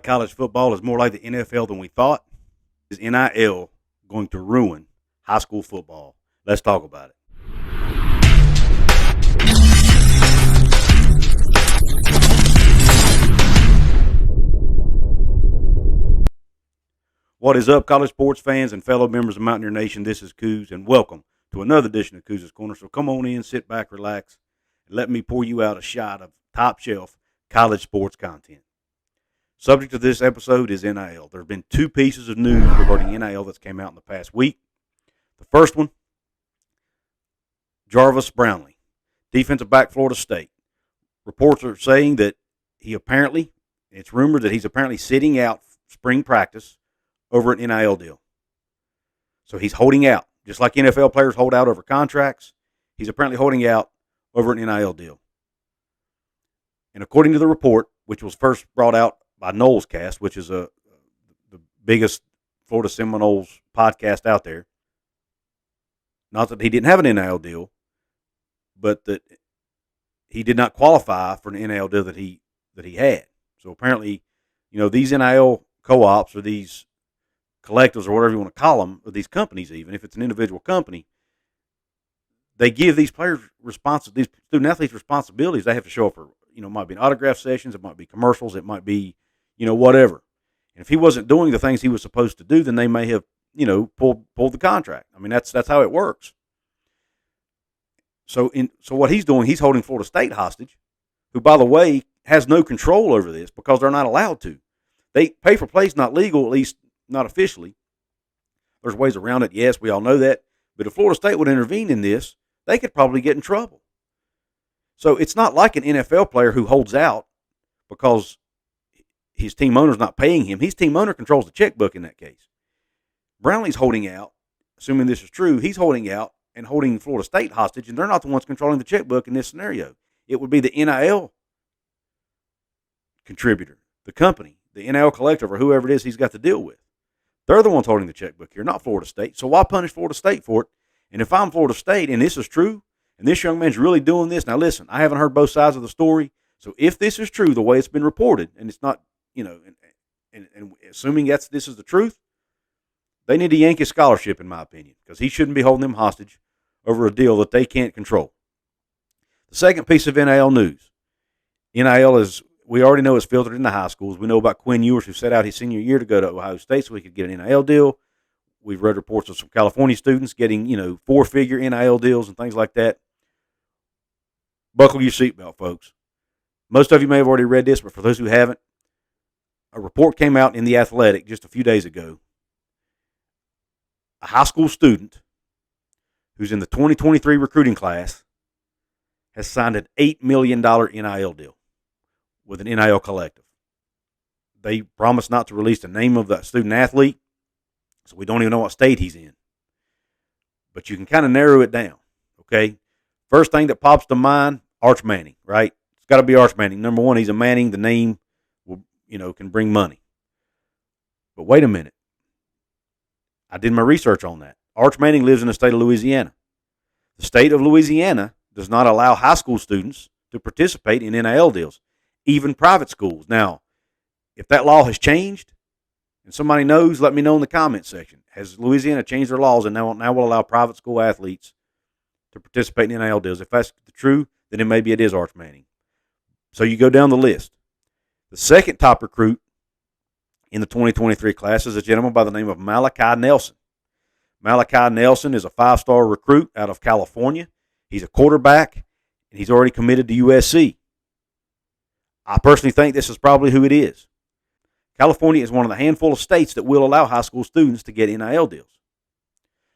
College football is more like the NFL than we thought. Is NIL going to ruin high school football? Let's talk about it. What is up, college sports fans and fellow members of Mountaineer Nation? This is Coos, and welcome to another edition of Coos' Corner. So come on in, sit back, relax, and let me pour you out a shot of top-shelf college sports content. Subject of this episode is NIL. There have been two pieces of news regarding NIL that's came out in the past week. The first one, Jarvis Brownlee, defensive back, Florida State. Reports are saying that it's rumored that he's apparently sitting out spring practice over an NIL deal. So he's holding out. Just like NFL players hold out over contracts, he's apparently holding out over an NIL deal. And according to the report, which was first brought out by Noles Cast, which is the biggest Florida Seminoles podcast out there, not that he didn't have an NIL deal, but that he did not qualify for an NIL deal that he had. So apparently, these NIL co-ops or these collectives or whatever you want to call them, or these companies, even if it's an individual company, they give these players these student athletes responsibilities. They have to show up for, it might be an autograph sessions, it might be commercials, it might be, whatever. And if he wasn't doing the things he was supposed to do, then they may have, pulled the contract. I mean, that's how it works. So what he's doing, he's holding Florida State hostage, who, by the way, has no control over this because they're not allowed to. Pay for play is not legal, at least not officially. There's ways around it. Yes, we all know that. But if Florida State would intervene in this, they could probably get in trouble. So it's not like an NFL player who holds out because his team owner's not paying him. His team owner controls the checkbook in that case. Brownlee's holding out, assuming this is true, he's holding out and holding Florida State hostage, and they're not the ones controlling the checkbook in this scenario. It would be the NIL contributor, the company, the NIL collective, or whoever it is he's got to deal with. They're the ones holding the checkbook here, not Florida State. So why punish Florida State for it? And if I'm Florida State and this is true, and this young man's really doing this, now listen, I haven't heard both sides of the story. So if this is true, the way it's been reported, and it's not, and assuming this is the truth, they need to yank his scholarship, in my opinion, because he shouldn't be holding them hostage over a deal that they can't control. The second piece of NIL news. NIL is, we already know it's filtered into high schools. We know about Quinn Ewers, who set out his senior year to go to Ohio State so he could get an NIL deal. We've read reports of some California students getting, four-figure NIL deals and things like that. Buckle your seatbelt, folks. Most of you may have already read this, but for those who haven't, a report came out in The Athletic just a few days ago. A high school student who's in the 2023 recruiting class has signed an $8 million NIL deal with an NIL collective. They promised not to release the name of the student athlete, so we don't even know what state he's in. But you can kind of narrow it down, okay? First thing that pops to mind, Arch Manning, right? It's got to be Arch Manning. Number one, he's a Manning. The name will, can bring money. But wait a minute. I did my research on that. Arch Manning lives in the state of Louisiana. The state of Louisiana does not allow high school students to participate in NIL deals, even private schools. Now, if that law has changed and somebody knows, let me know in the comments section. Has Louisiana changed their laws and now will allow private school athletes to participate in NIL deals? If that's true, then maybe it is Arch Manning. So you go down the list. The second top recruit in the 2023 class is a gentleman by the name of Malachi Nelson. Malachi Nelson is a five-star recruit out of California. He's a quarterback, and he's already committed to USC. I personally think this is probably who it is. California is one of the handful of states that will allow high school students to get NIL deals.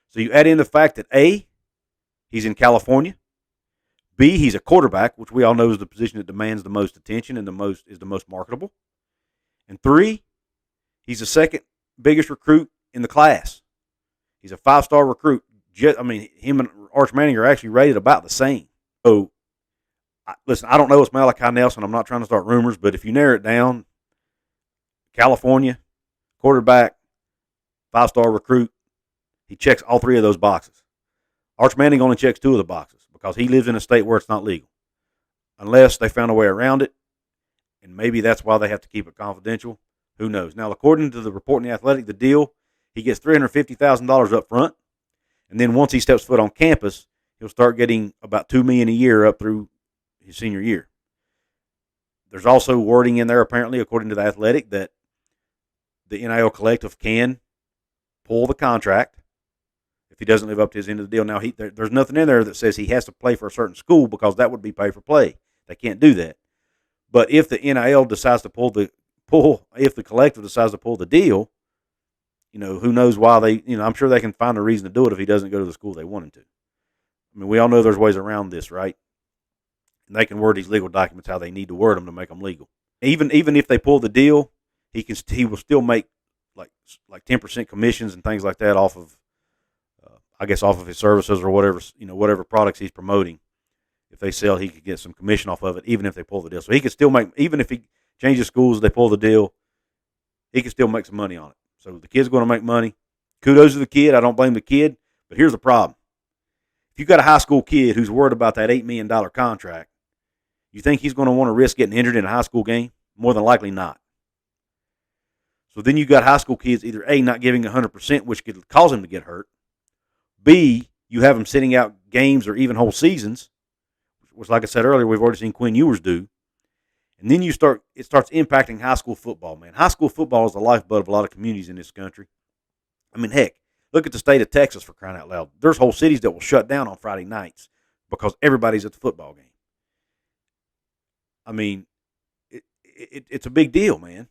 So you add in the fact that A, he's in California. B, he's a quarterback, which we all know is the position that demands the most attention and is the most marketable. And 3, he's the second biggest recruit in the class. He's a five-star recruit. Him and Arch Manning are actually rated about the same. So, listen, I don't know it's Malachi Nelson. I'm not trying to start rumors, but if you narrow it down, California, quarterback, five-star recruit, he checks all three of those boxes. Arch Manning only checks 2 of the boxes because he lives in a state where it's not legal, unless they found a way around it, and maybe that's why they have to keep it confidential. Who knows? Now, according to the report in The Athletic, the deal, he gets $350,000 up front, and then once he steps foot on campus, he'll start getting about $2 million a year up through his senior year. There's also wording in there, apparently, according to The Athletic, that the NIL collective can pull the contract if he doesn't live up to his end of the deal. Now, there's nothing in there that says he has to play for a certain school, because that would be pay for play. They can't do that. But if the NIL decides to if the collective decides to pull the deal, who knows why I'm sure they can find a reason to do it if he doesn't go to the school they want him to. I mean, we all know there's ways around this, right? And they can word these legal documents how they need to word them to make them legal. Even if they pull the deal, he will still make like 10% commissions and things like that off of, off of his services or whatever products he's promoting. If they sell, he could get some commission off of it, even if they pull the deal. So he could still make, even if he changes schools, they pull the deal, he could still make some money on it. So the kid's going to make money. Kudos to the kid. I don't blame the kid. But here's the problem. If you've got a high school kid who's worried about that $8 million contract, you think he's going to want to risk getting injured in a high school game? More than likely not. So then you got high school kids either A, not giving 100%, which could cause them to get hurt. B, you have them sitting out games or even whole seasons, which, like I said earlier, we've already seen Quinn Ewers do. And then it starts impacting high school football, man. High school football is the lifeblood of a lot of communities in this country. I mean, heck, look at the state of Texas, for crying out loud. There's whole cities that will shut down on Friday nights because everybody's at the football game. I mean, it's a big deal, man.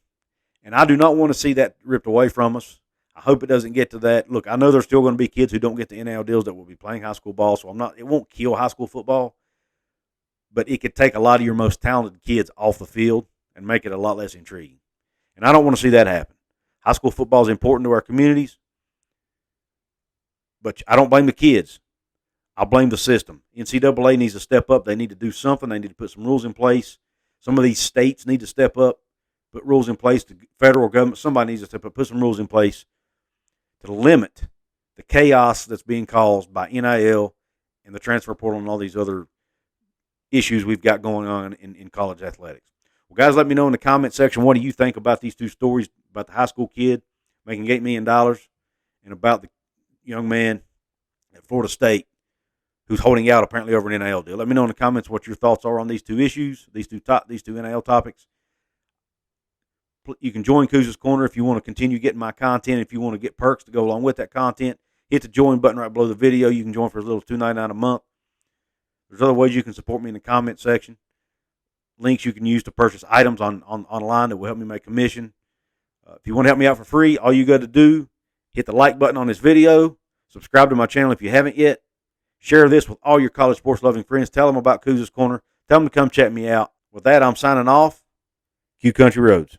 And I do not want to see that ripped away from us. I hope it doesn't get to that. Look, I know there's still going to be kids who don't get the NIL deals that will be playing high school ball, so it won't kill high school football, but it could take a lot of your most talented kids off the field and make it a lot less intriguing. And I don't want to see that happen. High school football is important to our communities, but I don't blame the kids. I blame the system. NCAA needs to step up. They need to do something. They need to put some rules in place. Some of these states need to step up, put rules in place. The federal government, somebody needs to step up, put some rules in place to limit the chaos that's being caused by NIL and the transfer portal and all these other issues we've got going on in college athletics. Well, guys, let me know in the comment section, what do you think about these two stories, about the high school kid making $8 million and about the young man at Florida State who's holding out apparently over an NIL deal. Let me know in the comments what your thoughts are on these two issues, these two NIL topics. You can join Kuz's Corner if you want to continue getting my content. If you want to get perks to go along with that content, hit the join button right below the video. You can join for as little as $2.99 a month. There's other ways you can support me in the comment section. Links you can use to purchase items online that will help me make commission. If you want to help me out for free, all you got to do, hit the like button on this video. Subscribe to my channel if you haven't yet. Share this with all your college sports loving friends. Tell them about Kuz's Corner. Tell them to come check me out. With that, I'm signing off. Q Country Roads.